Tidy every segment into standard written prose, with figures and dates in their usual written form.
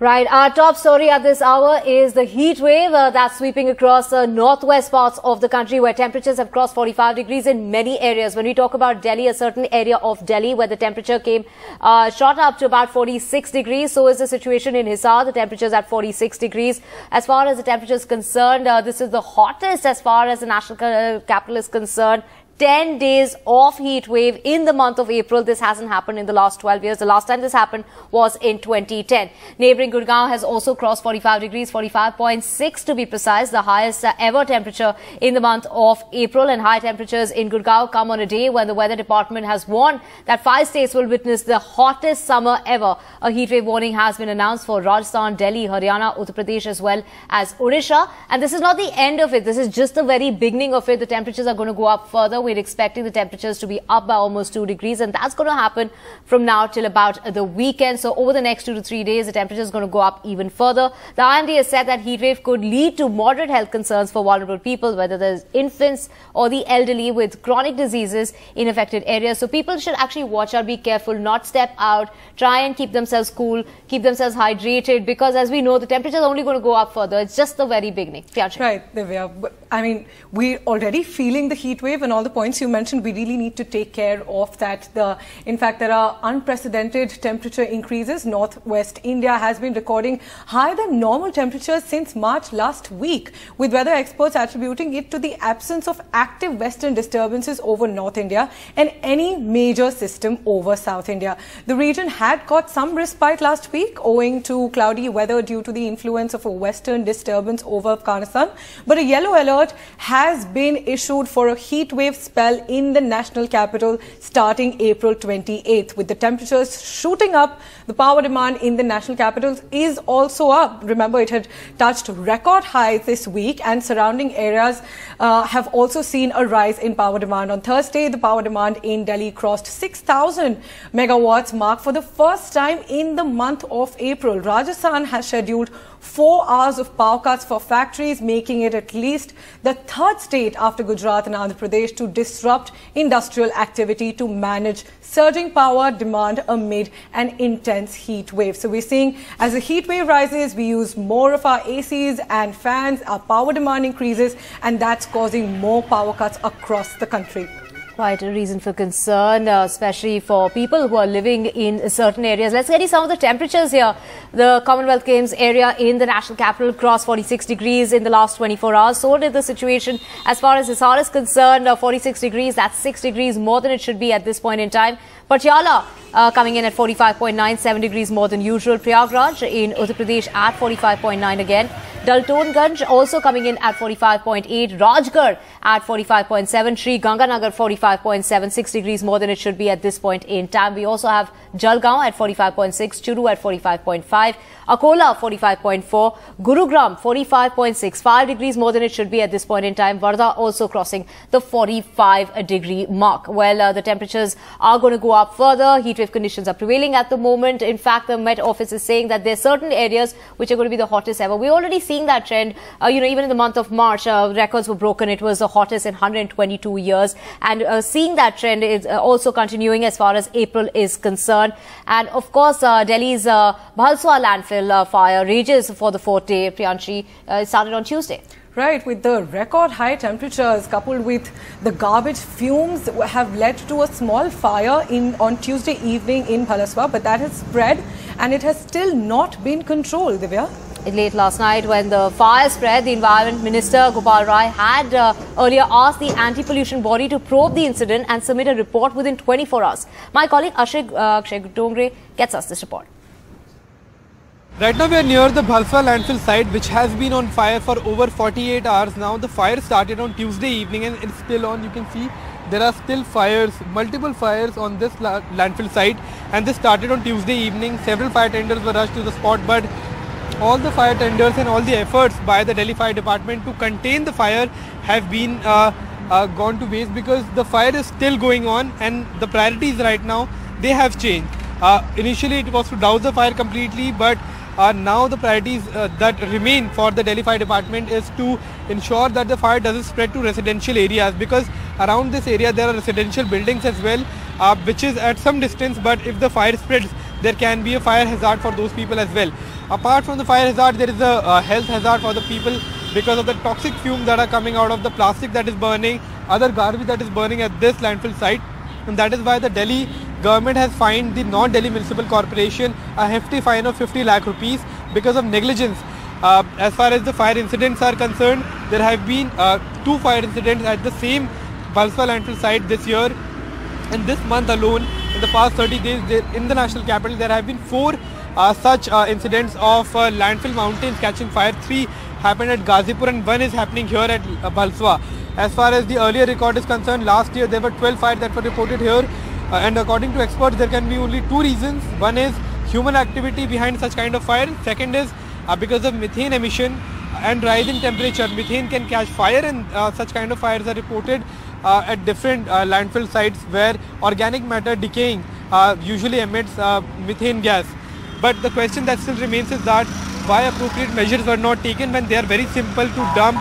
Right, our top story at this hour is the heat wave that's sweeping across the northwest parts of the country where temperatures have crossed 45 degrees in many areas. When we talk about Delhi, a certain area of Delhi where the temperature shot up to about 46 degrees. So is the situation in Hisar. The temperature is at 46 degrees. As far as the temperature is concerned, this is the hottest as far as the national capital is concerned. 10 days of heat wave in the month of April. This hasn't happened in the last 12 years. The last time this happened was in 2010. Neighbouring Gurgaon has also crossed 45 degrees, 45.6 to be precise, the highest ever temperature in the month of April. And high temperatures in Gurgaon come on a day when the weather department has warned that 5 states will witness the hottest summer ever. A heat wave warning has been announced for Rajasthan, Delhi, Haryana, Uttar Pradesh as well as Odisha. And this is not the end of it. This is just the very beginning of it. The temperatures are going to go up further. We're expecting the temperatures to be up by almost 2 degrees, and that's going to happen from now till about the weekend. So over the next 2 to 3 days, the temperature is going to go up even further. The IMD has said that heat wave could lead to moderate health concerns for vulnerable people, whether there's infants or the elderly with chronic diseases in affected areas. So people should actually watch out, be careful, not step out, try and keep themselves cool, keep themselves hydrated, because as we know, the temperature is only going to go up further. It's just the very beginning. Right, Divya. I mean, we're already feeling the heat wave, and all the points you mentioned, we really need to take care of that. In fact, there are unprecedented temperature increases. Northwest India has been recording higher than normal temperatures since March last week, with weather experts attributing it to the absence of active western disturbances over North India and any major system over South India. The region had got some respite last week owing to cloudy weather due to the influence of a western disturbance over Afghanistan, but a yellow alert has been issued for a heat wave spell in the national capital starting April 28th. With the temperatures shooting up, the power demand in the national capital is also up. Remember, it had touched record highs this week, and surrounding areas have also seen a rise in power demand. On Thursday, the power demand in Delhi crossed 6,000 megawatts mark for the first time in the month of April. Rajasthan has scheduled 4 hours of power cuts for factories, making it at least the third state after Gujarat and Andhra Pradesh to disrupt industrial activity to manage surging power demand amid an intense heat wave. So we're seeing as the heat wave rises, we use more of our ACs and fans, our power demand increases, and that's causing more power cuts across the country. Quite a reason for concern, especially for people who are living in certain areas. Let's get you some of the temperatures here. The Commonwealth Games area in the national capital crossed 46 degrees in the last 24 hours. So did the situation as far as Hisar is concerned. 46 degrees, that's 6 degrees more than it should be at this point in time. Patiala coming in at 45.9, 7 degrees more than usual. Prayagraj in Uttar Pradesh at 45.9 again. Daltonganj also coming in at 45.8. Rajgarh at 45.7. Sri Ganganagar 45.7, 6 degrees more than it should be at this point in time. We also have Jalgaon at 45.6, Churu at 45.5, Akola 45.4, Gurugram 45.6, 5 degrees more than it should be at this point in time. Varda also crossing the 45-degree mark. Well, the temperatures are going to go up further. Heat wave conditions are prevailing at the moment. In fact, the Met Office is saying that there are certain areas which are going to be the hottest ever. We're already seeing that trend. Even in the month of March, records were broken. It was the hottest in 122 years. And seeing that trend is also continuing as far as April is concerned. And of course, Delhi's Bhalswa landfill fire rages for the 4th day. Priyanshi, it started on Tuesday. Right, with the record high temperatures coupled with the garbage fumes have led to a small fire on Tuesday evening in Bhalswa, but that has spread and it has still not been controlled, Divya. Late last night, when the fire spread, the Environment Minister Gopal Rai had earlier asked the anti-pollution body to probe the incident and submit a report within 24 hours. My colleague Akshay Dongre gets us this report. Right now we are near the Bhalswa landfill site, which has been on fire for over 48 hours now. The fire started on Tuesday evening and it's still on. You can see there are still fires, multiple fires on this landfill site, and this started on Tuesday evening. Several fire tenders were rushed to the spot, but all the fire tenders and all the efforts by the Delhi Fire Department to contain the fire have been gone to waste, because the fire is still going on and the priorities right now, they have changed. Initially it was to douse the fire completely, but now the priorities that remain for the Delhi Fire Department is to ensure that the fire doesn't spread to residential areas, because around this area there are residential buildings as well, which is at some distance, but if the fire spreads, there can be a fire hazard for those people as well. Apart from the fire hazard, there is a health hazard for the people because of the toxic fumes that are coming out of the plastic that is burning, other garbage that is burning at this landfill site. And that is why the Delhi government has fined the non-Delhi Municipal Corporation a hefty fine of 50 lakh rupees because of negligence. As far as the fire incidents are concerned, there have been 2 fire incidents at the same Bhalswa landfill site this year. And this month alone, in the past 30 days, in the national capital, there have been 4 such incidents of landfill mountains catching fire. 3 happened at Ghazipur and 1 is happening here at Bhalswa. As far as the earlier record is concerned, last year there were 12 fires that were reported here. And according to experts, there can be only 2 reasons. One is human activity behind such kind of fire. Second is because of methane emission and rise in temperature. Methane can catch fire, and such kind of fires are reported at different landfill sites where organic matter decaying usually emits methane gas. But the question that still remains is that why appropriate measures were not taken when they are very simple to dump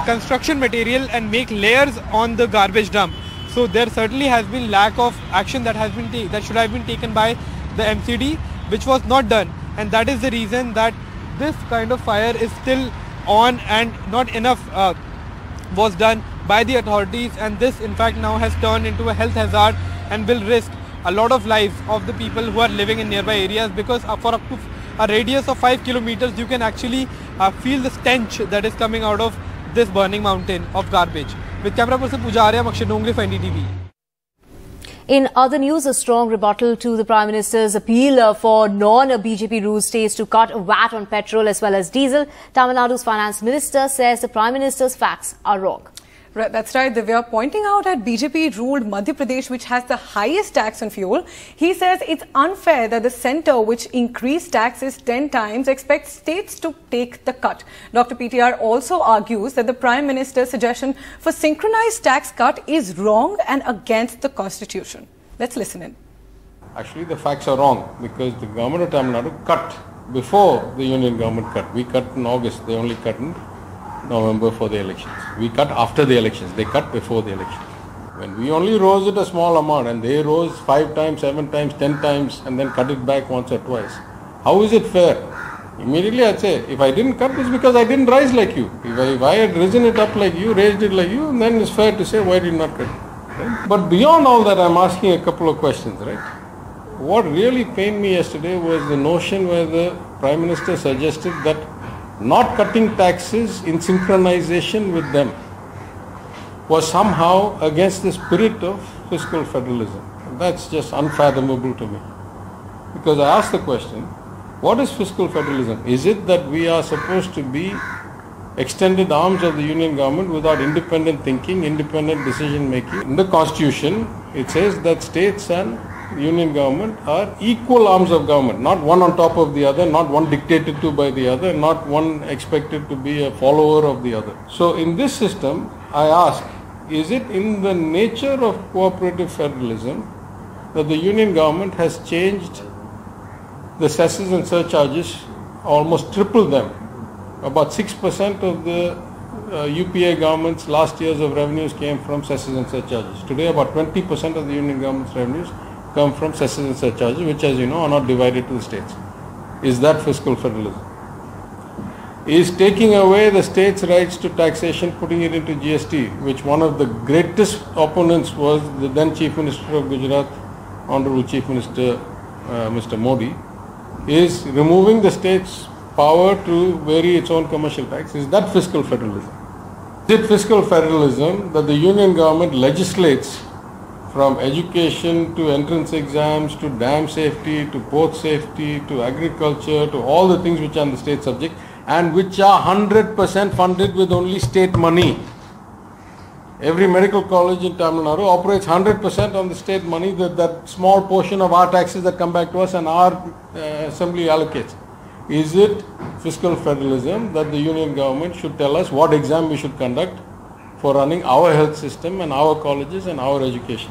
construction material and make layers on the garbage dump. So there certainly has been lack of action that should have been taken by the MCD, which was not done, and that is the reason that this kind of fire is still on and not enough was done by the authorities, and this in fact now has turned into a health hazard and will risk a lot of lives of the people who are living in nearby areas, because for up to a radius of 5 kilometers you can actually feel the stench that is coming out of this burning mountain of garbage. With camera person Pujaria, Makshay Dongre for NDTV. In other news, a strong rebuttal to the Prime Minister's appeal for non-BJP ruled states to cut VAT on petrol as well as diesel. Tamil Nadu's Finance Minister says the Prime Minister's facts are wrong. Right, that's right, Divya. Pointing out at BJP-ruled Madhya Pradesh, which has the highest tax on fuel, he says it's unfair that the centre, which increased taxes 10 times, expects states to take the cut. Dr. PTR also argues that the Prime Minister's suggestion for synchronized tax cut is wrong and against the Constitution. Let's listen in. Actually, the facts are wrong, because the government of Tamil Nadu cut before the union government cut. We cut in August, they only cut in November for the elections. We cut after the elections, they cut before the elections. When we only rose it a small amount and they rose 5 times, 7 times, 10 times and then cut it back once or twice. How is it fair? Immediately I'd say, if I didn't cut, it's because I didn't rise like you. If I had risen it up like you, raised it like you, then it's fair to say, why did you not cut it? Right? But beyond all that, I'm asking a couple of questions, right? What really pained me yesterday was the notion where the Prime Minister suggested that not cutting taxes in synchronization with them was somehow against the spirit of fiscal federalism. That's just unfathomable to me. Because I asked the question, what is fiscal federalism? Is it that we are supposed to be extended arms of the union government without independent thinking, independent decision making? In the Constitution, it says that states and union government are equal arms of government, not one on top of the other, not one dictated to by the other, not one expected to be a follower of the other. So in this system, I ask, is it in the nature of cooperative federalism that the union government has changed the cesses and surcharges, almost tripled them? About 6% of the UPA government's last years of revenues came from cesses and surcharges. Today about 20% of the union government's revenues come from cesses and surcharges, which, as you know, are not divided to the states. Is that fiscal federalism? Is taking away the states' rights to taxation, putting it into GST, which one of the greatest opponents was the then Chief Minister of Gujarat, Honorable Chief Minister Mr. Modi, is removing the state's power to vary its own commercial tax. Is that fiscal federalism? Is it fiscal federalism that the union government legislates from education to entrance exams to dam safety to port safety to agriculture to all the things which are on the state subject and which are 100% funded with only state money? Every medical college in Tamil Nadu operates 100% on the state money, that small portion of our taxes that come back to us and our assembly allocates. Is it fiscal federalism that the union government should tell us what exam we should conduct for running our health system and our colleges and our education?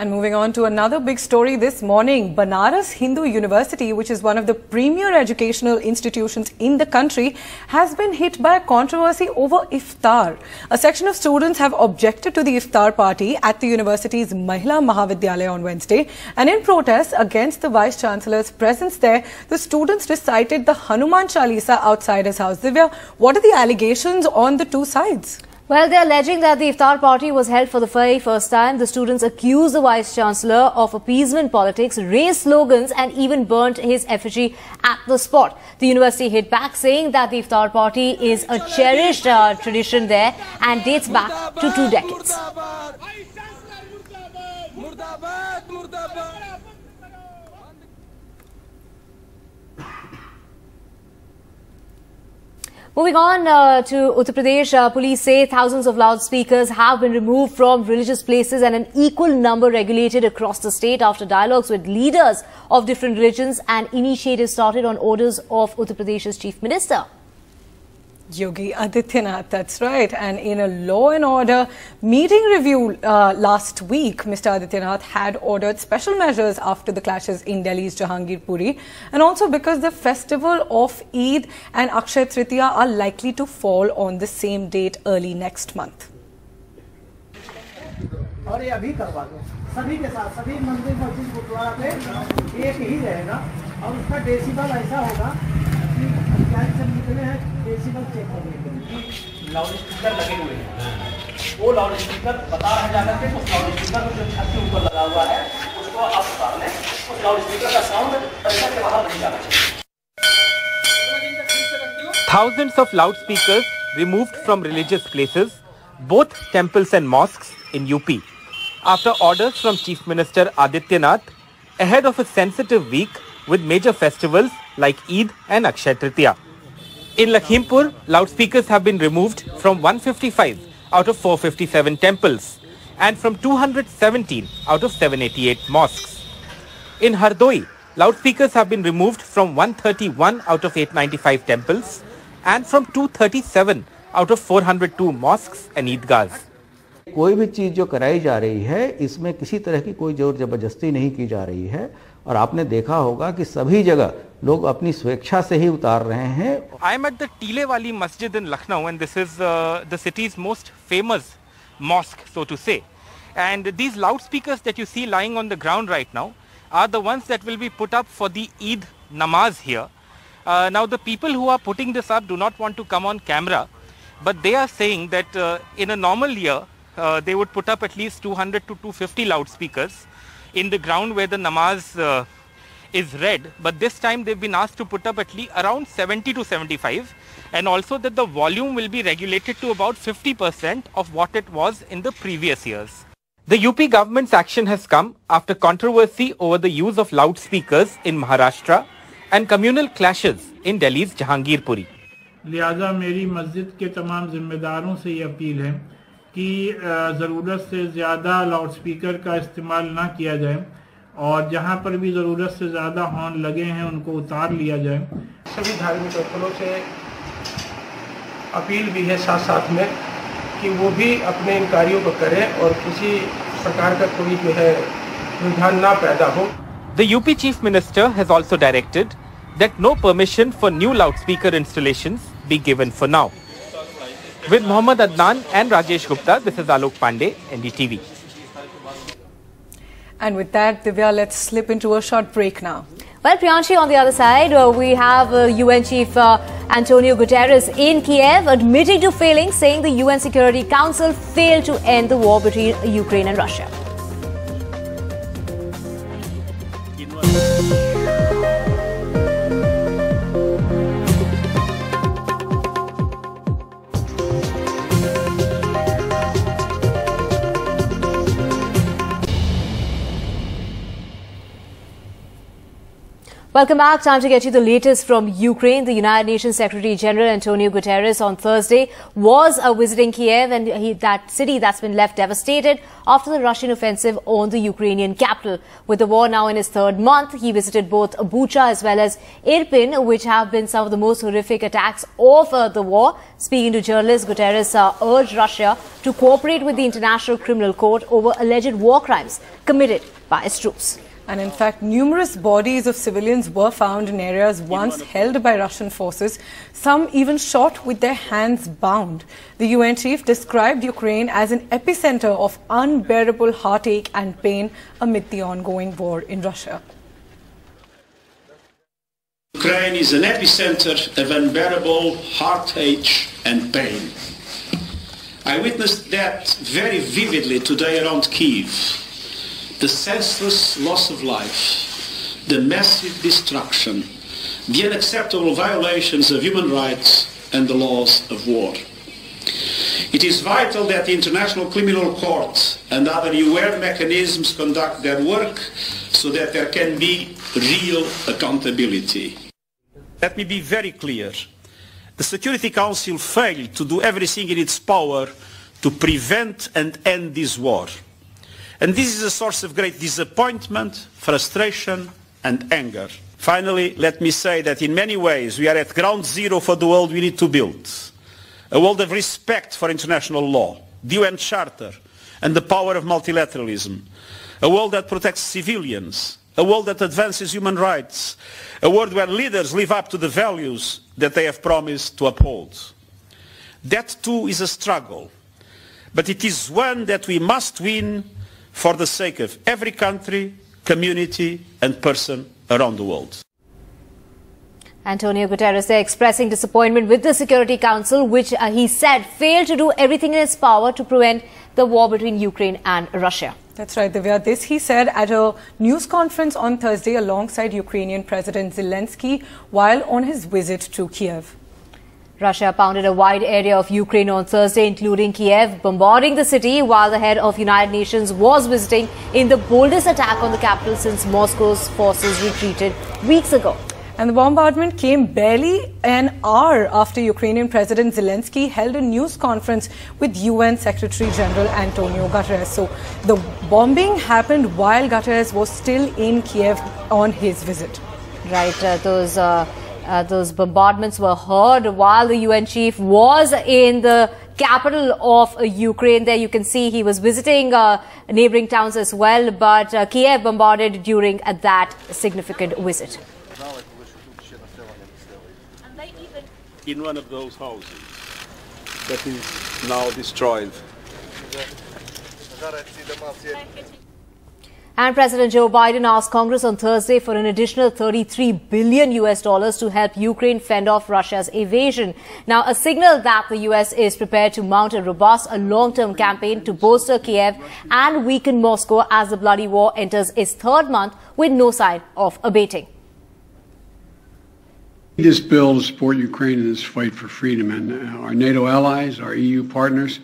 And moving on to another big story this morning, Banaras Hindu University, which is one of the premier educational institutions in the country, has been hit by a controversy over Iftar. A section of students have objected to the Iftar party at the university's Mahila Mahavidyalaya on Wednesday. And in protest against the Vice-Chancellor's presence there, the students recited the Hanuman Chalisa outside his house. Divya, what are the allegations on the two sides? Well, they're alleging that the Iftar party was held for the very first time. The students accused the Vice-Chancellor of appeasement politics, raised slogans and even burnt his effigy at the spot. The university hit back, saying that the Iftar party is a cherished tradition there and dates back to 2 decades. Moving on to Uttar Pradesh, police say thousands of loudspeakers have been removed from religious places and an equal number regulated across the state after dialogues with leaders of different religions and initiatives started on orders of Uttar Pradesh's Chief Minister. Yogi Adityanath, that's right. And in a law and order meeting review last week, Mr. Adityanath had ordered special measures after the clashes in Delhi's Jahangir Puri, and also because the festival of Eid and Akshay Tritiya are likely to fall on the same date early next month. Loudspeaker लगे हुए हैं, वो loudspeaker बता रहा जाकर के उस loudspeaker को जो छत के ऊपर लगा हुआ है उसको आप उतार लें, उस लाउडस्पीकर का साउंड परिसर के बाहर नहीं जाना चाहिए. Thousands of loudspeakers removed from religious places, both temples and mosques in UP, after orders from Chief Minister Adityanath ahead of a sensitive week with major festivals like Eid and Akshay Tritiya. In Lakhimpur, loudspeakers have been removed from 155 out of 457 temples and from 217 out of 788 mosques. In Hardoi, loudspeakers have been removed from 131 out of 895 temples and from 237 out of 402 mosques and Eidgahs. कोई भी चीज जो कराई जा रही है इसमें किसी तरह की कोई जोर जबरदस्ती नहीं की जा रही है और आपने देखा होगा कि सभी जगह लोग अपनी स्वेच्छा से ही उतार रहे हैं. I am at the Tile Wali Masjid in Lucknow, and this is the city's most famous mosque, so to say. And these loudspeakers that you see lying on the ground right now are the ones that will be put up for the Eid namaz here. Now the people who are putting this up do not want to come on camera, but they are saying that in a normal year they would put up at least 200 to 250 loudspeakers in the ground where the namaz is read, but this time they've been asked to put up at least around 70 to 75, and also that the volume will be regulated to about 50% of what it was in the previous years. The UP government's action has come after controversy over the use of loudspeakers in Maharashtra and communal clashes in Delhi's Jahangir Puri. लिहाजा मेरी मस्जिद के तमाम जिम्मेदारों से ये appeal है कि ज़रूरत से ज़्यादा लाउडस्पीकर का इस्तेमाल ना किया जाए और जहाँ पर भी ज़रूरत से ज़्यादा हॉर्न लगे हैं उनको उतार लिया जाए. सभी धार्मिक स्थलों से अपील भी है साथ साथ में कि वो भी अपने इन कार्यों को करें और किसी प्रकार का कोई जो है रुझान ना पैदा हो. The UP Chief Minister has also directed that no permission for new loudspeaker installations be given for now. With Mohammad Adnan and Rajesh Gupta, this is Alok Pandey, NDTV. And with that, Divya, let's slip into a short break now. Well, Priyanshi, on the other side, we have UN Chief Antonio Guterres in Kiev admitting to failing, saying the UN Security Council failed to end the war between Ukraine and Russia. Welcome back. Time to get you the latest from Ukraine. The United Nations Secretary General Antonio Guterres on Thursday was visiting Kiev, and that city that's been left devastated after the Russian offensive on the Ukrainian capital. With the war now in its third month, he visited both Bucha as well as Irpin, which have been some of the most horrific attacks of the war. Speaking to journalists, Guterres urged Russia to cooperate with the International Criminal Court over alleged war crimes committed by its troops. And in fact, numerous bodies of civilians were found in areas once held by Russian forces, some even shot with their hands bound. The UN chief described Ukraine as an epicenter of unbearable heartache and pain amid the ongoing war in Russia. Ukraine is an epicenter of unbearable heartache and pain. I witnessed that very vividly today around Kyiv. The senseless loss of life, the massive destruction, the unacceptable violations of human rights and the laws of war. It is vital that the International Criminal Court and other UN mechanisms conduct their work so that there can be real accountability. Let me be very clear. The Security Council failed to do everything in its power to prevent and end this war. And this is a source of great disappointment, frustration and anger. Finally, let me say that in many ways we are at ground zero for the world we need to build. A world of respect for international law, the UN Charter and the power of multilateralism. A world that protects civilians. A world that advances human rights. A world where leaders live up to the values that they have promised to uphold. That too is a struggle. But it is one that we must win for the sake of every country, community and person around the world. Antonio Guterres there expressing disappointment with the Security Council, which he said failed to do everything in its power to prevent the war between Ukraine and Russia. That's right, Divya. This he said at a news conference on Thursday alongside Ukrainian President Zelensky while on his visit to Kiev. Russia pounded a wide area of Ukraine on Thursday, including Kiev, bombarding the city while the head of United Nations was visiting in the boldest attack on the capital since Moscow's forces retreated weeks ago. And the bombardment came barely an hour after Ukrainian President Zelensky held a news conference with UN Secretary General Antonio Guterres. So the bombing happened while Guterres was still in Kiev on his visit. Right, those bombardments were heard while the UN chief was in the capital of Ukraine. There you can see he was visiting neighboring towns as well, but Kiev bombarded during that significant visit. In one of those houses that is now destroyed. And President Joe Biden asked Congress on Thursday for an additional $33 billion to help Ukraine fend off Russia's invasion. Now, a signal that the U.S. is prepared to mount a robust, long-term campaign to bolster Kiev and weaken Moscow as the bloody war enters its third month with no sign of abating. This bill to support Ukraine in this fight for freedom, and our NATO allies, our EU partners,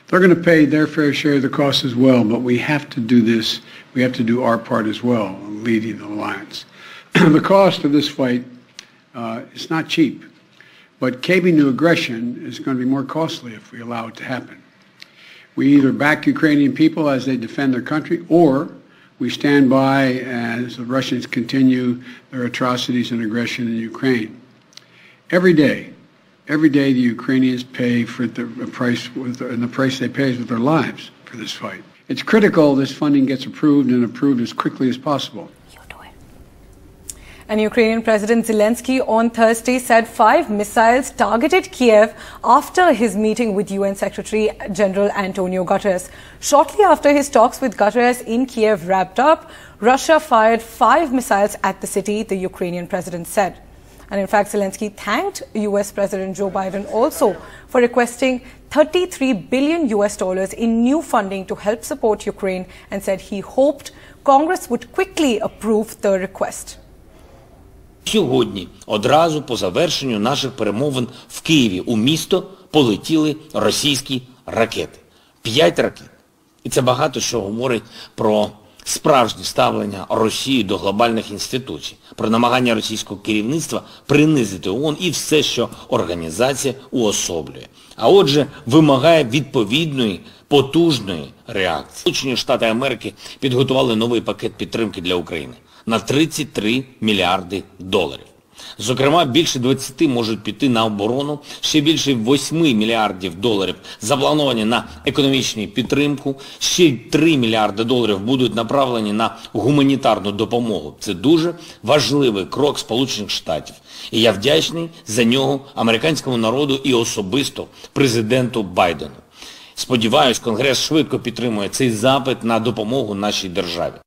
they're going to pay their fair share of the cost as well, but we have to do this. We have to do our part as well, leading the alliance. The cost of this fight is not cheap, but caving to aggression is going to be more costly if we allow it to happen. We either back Ukrainian people as they defend their country, or we stand by as the Russians continue their atrocities and aggression in Ukraine. Every day the Ukrainians pay for the price, and the price they pay is with their lives for this fight. It's critical this funding gets approved and approved as quickly as possible. And Ukrainian President Zelensky on Thursday said 5 missiles targeted Kiev after his meeting with UN Secretary General Antonio Guterres. Shortly after his talks with Guterres in Kiev wrapped up, Russia fired 5 missiles at the city, the Ukrainian president said. And in fact, Zelensky thanked US President Joe Biden also for requesting $33 billion in new funding to help support Ukraine, and said he hoped Congress would quickly approve the request. Сьогодні, одразу по завершенню наших перемовин в Києві, у місто полетіли російські ракети. 5 ракет. І це багато що говорить про справжнє ставлення Росії до глобальних інституцій, про намагання російського керівництва принизити ООН і все, що організація уособлює. А отже, вимагає відповідної, потужної реакції. Сполучені Штати Америки підготували новий пакет підтримки для України на 33 мільярди доларів. Зокрема, більше 20 можуть піти на оборону, ще більше 8 мільярдів доларів заплановані на економічну підтримку, ще 3 мільярди доларів будуть направлені на гуманітарну допомогу. Це дуже важливий крок Сполучених Штатів. І я вдячний за нього американському народу і особисто президенту Байдену. Сподіваюсь, Конгрес швидко підтримує цей запит на допомогу нашій державі.